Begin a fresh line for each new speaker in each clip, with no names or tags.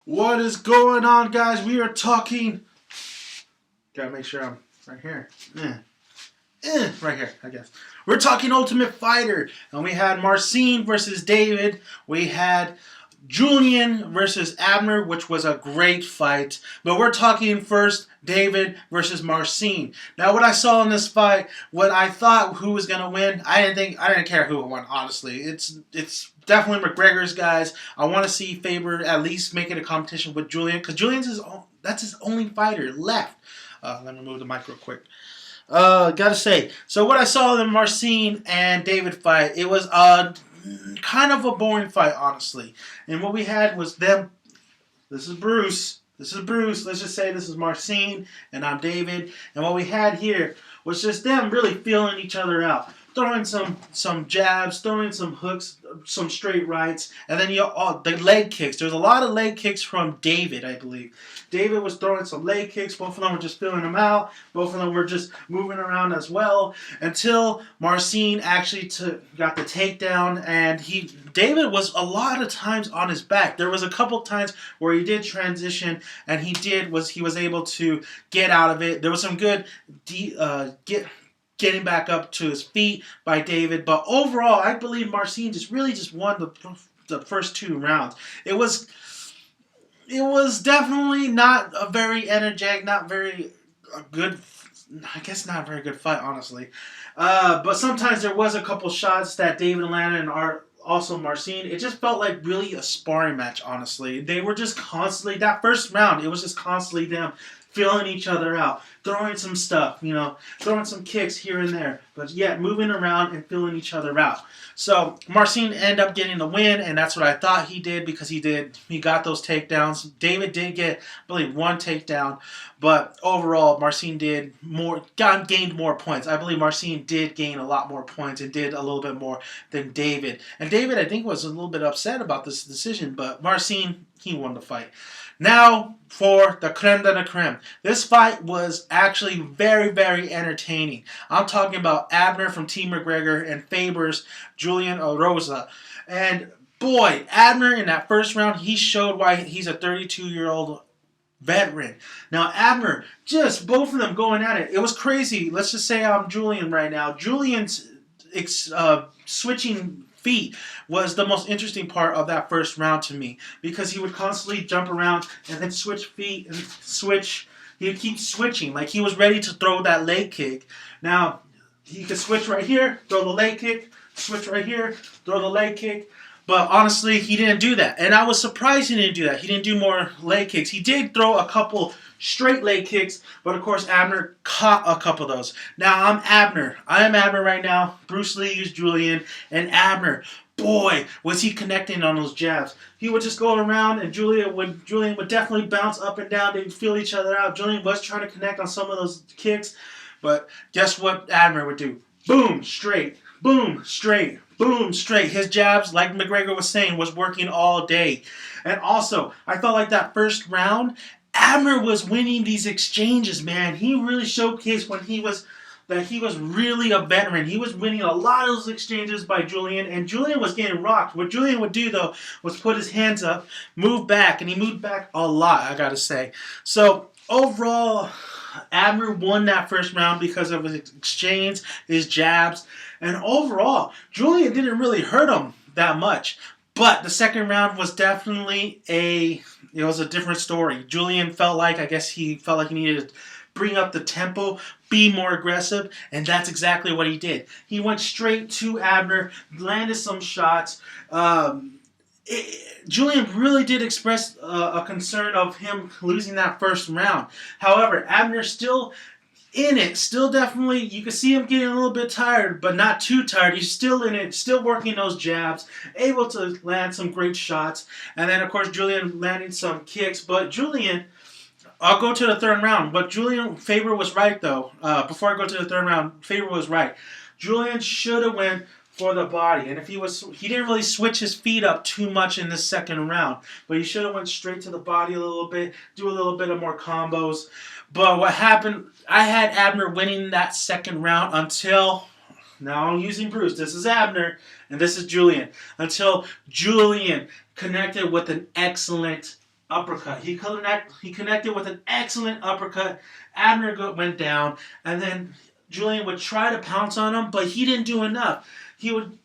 What is going on, guys? We are talking. Gotta make sure I'm right here. Right here, I guess. We're talking Ultimate Fighter, and we had Marcin versus David. We had Julian versus Abner, which was a great fight. But we're talking first David versus Marcin. Now, what I saw in this fight, what I thought who was gonna win, I didn't care who won. Honestly, it's definitely McGregor's guys. I want to see Faber at least make it a competition with Julian because that's his only fighter left. Let me move the mic real quick. Gotta say, so what I saw in Marcin and David fight, it was kind of a boring fight, honestly. And what we had was them. This is Bruce. This is Bruce. Let's just say this is Marcin and I'm David. And what we had here was just them really feeling each other out. Throwing some jabs, throwing some hooks, some straight rights, and then the leg kicks. There's a lot of leg kicks from David, I believe. David was throwing some leg kicks. Both of them were just feeling them out. Both of them were just moving around as well until Marcin actually got the takedown, and David was a lot of times on his back. There was a couple times where he did transition, and he was able to get out of it. There was some good getting back up to his feet by David. But overall, I believe Marcin just won the first two rounds. It was definitely not a very energetic, not very good. I guess not a very good fight, honestly. But sometimes there was a couple shots that David landed and also Marcin. It just felt like really a sparring match, honestly. They were just constantly, that first round, it was just constantly them feeling each other out, throwing some stuff, throwing some kicks here and there, but yet moving around and feeling each other out. So Marcin ended up getting the win, and that's what I thought he did because he got those takedowns. David did get, I believe, one takedown, but overall Marcin gained more points. I believe Marcin did gain a lot more points and did a little bit more than David. And David, I think, was a little bit upset about this decision, but Marcin, he won the fight. Now for the creme de la creme. This fight was actually very, very entertaining. I'm talking about Abner from Team McGregor and Faber's Julian Oroza. And boy, Abner in that first round, he showed why he's a 32-year-old veteran. Now Abner, just both of them going at it. It was crazy. Let's just say I'm Julian right now. Julian's switching feet was the most interesting part of that first round to me because he would constantly jump around and then switch feet and switch. He would keep switching like he was ready to throw that leg kick. Now, he could switch right here, throw the leg kick, switch right here, throw the leg kick. But honestly, he didn't do that. And I was surprised he didn't do that. He didn't do more leg kicks. He did throw a couple straight leg kicks, but of course Abner caught a couple of those. Now I'm Abner. I am Abner right now. Bruce Lee used Julian, and Abner, boy, was he connecting on those jabs. He would just go around, and Julian would definitely bounce up and down. They'd feel each other out. Julian was trying to connect on some of those kicks, but guess what Abner would do? Boom, straight. Boom, straight. Boom, straight. His jabs, like McGregor was saying, was working all day. And also, I felt like that first round, Abner was winning these exchanges, man. He really showcased that he was really a veteran. He was winning a lot of those exchanges by Julian, and Julian was getting rocked. What Julian would do, though, was put his hands up, move back, and he moved back a lot, I gotta say. So, overall, Abner won that first round because of his exchange, his jabs, and overall, Julian didn't really hurt him that much. But the second round was definitely a different story. Julian he felt like he needed to bring up the tempo, be more aggressive, and that's exactly what he did. He went straight to Abner, landed some shots. Julian really did express a concern of him losing that first round. However, Abner still in it, still definitely, you can see him getting a little bit tired, but not too tired. He's still in it, still working those jabs, able to land some great shots. And then, of course, Julian landing some kicks. But Julian, I'll go to the third round. But Faber was right, though. Before I go to the third round, Faber was right. Julian should have went for the body. And he didn't really switch his feet up too much in the second round. But he should have went straight to the body a little bit, do a little bit of more combos. But what happened, I had Abner winning that second round until, now I'm using Bruce, this is Abner, and this is Julian, until Julian connected with an excellent uppercut. He connected with an excellent uppercut. Abner went down, and then Julian would try to pounce on him, but he didn't do enough. He would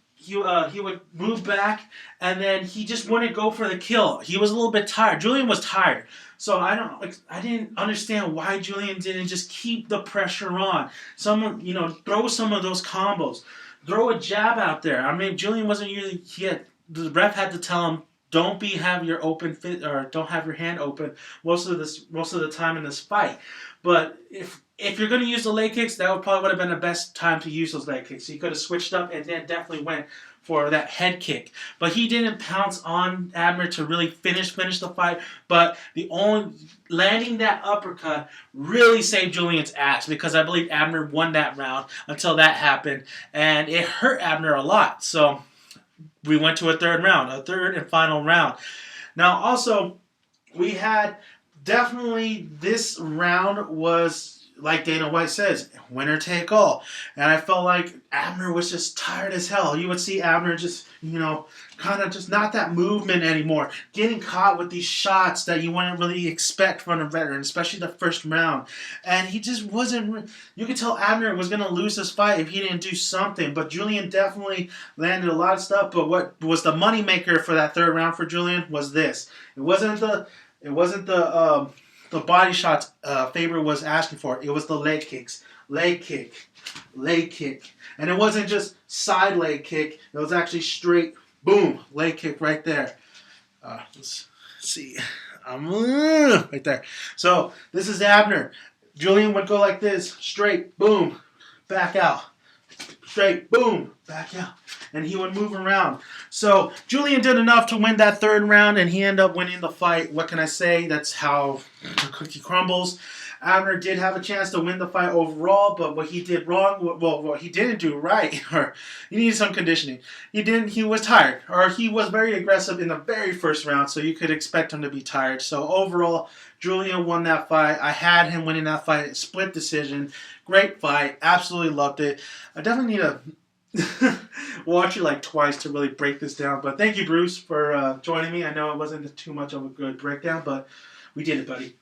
move back, and then he just wouldn't go for the kill. He was a little bit tired. Julian was tired. So I didn't understand why Julian didn't just keep the pressure on. Throw some of those combos. Throw a jab out there. I mean, Julian wasn't usually. The ref had to tell him, don't have your open fit, or don't have your hand open most of the time in this fight. But if you're going to use the leg kicks, that would have been the best time to use those leg kicks. He could have switched up and then definitely went for that head kick. But he didn't pounce on Abner to really finish the fight. But the only landing that uppercut really saved Julian's ass, because I believe Abner won that round until that happened, and it hurt Abner a lot. So we went to a third and final round. Now, also, we had definitely this round was, like Dana White says, winner take all. And I felt like Abner was just tired as hell. You would see Abner just, kind of just not that movement anymore. Getting caught with these shots that you wouldn't really expect from a veteran, especially the first round. And he just wasn't, you could tell Abner was going to lose this fight if he didn't do something. But Julian definitely landed a lot of stuff. But what was the moneymaker for that third round for Julian was this. It wasn't the body shots Faber was asking for. It was the leg kicks. Leg kick. And it wasn't just side leg kick. It was actually straight, boom, leg kick right there. Let's see. Right there. So this is Abner. Julian would go like this. Straight, boom, back out. Straight, boom, back out. And he would move around. So Julian did enough to win that third round, and he ended up winning the fight. What can I say? That's how the cookie crumbles. Abner did have a chance to win the fight overall, but what he did wrong, what he didn't do right, or he needed some conditioning. He was tired, or he was very aggressive in the very first round, so you could expect him to be tired. So overall, Julian won that fight. I had him winning that fight, split decision. Great fight. Absolutely loved it. I definitely need to watch it like twice to really break this down. But thank you, Bruce, for joining me. I know it wasn't too much of a good breakdown, but we did it, buddy.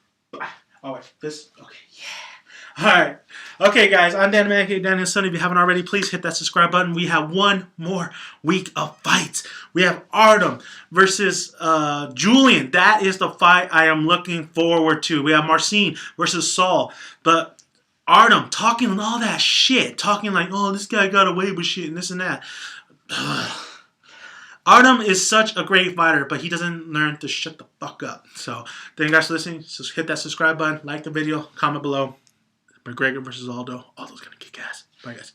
Oh, wait. Okay, yeah. All right. Okay, guys, I'm Dan Mankey, Dan Sonny. If you haven't already, please hit that subscribe button. We have one more week of fights. We have Artem versus Julian. That is the fight I am looking forward to. We have Marcin versus Saul. But Artem talking all that shit. Talking like, oh, this guy got away with shit and this and that. Artem is such a great fighter, but he doesn't learn to shut the fuck up. So, thank you guys for listening. So hit that subscribe button, like the video, comment below. McGregor versus Aldo. Aldo's going to kick ass. Bye, guys.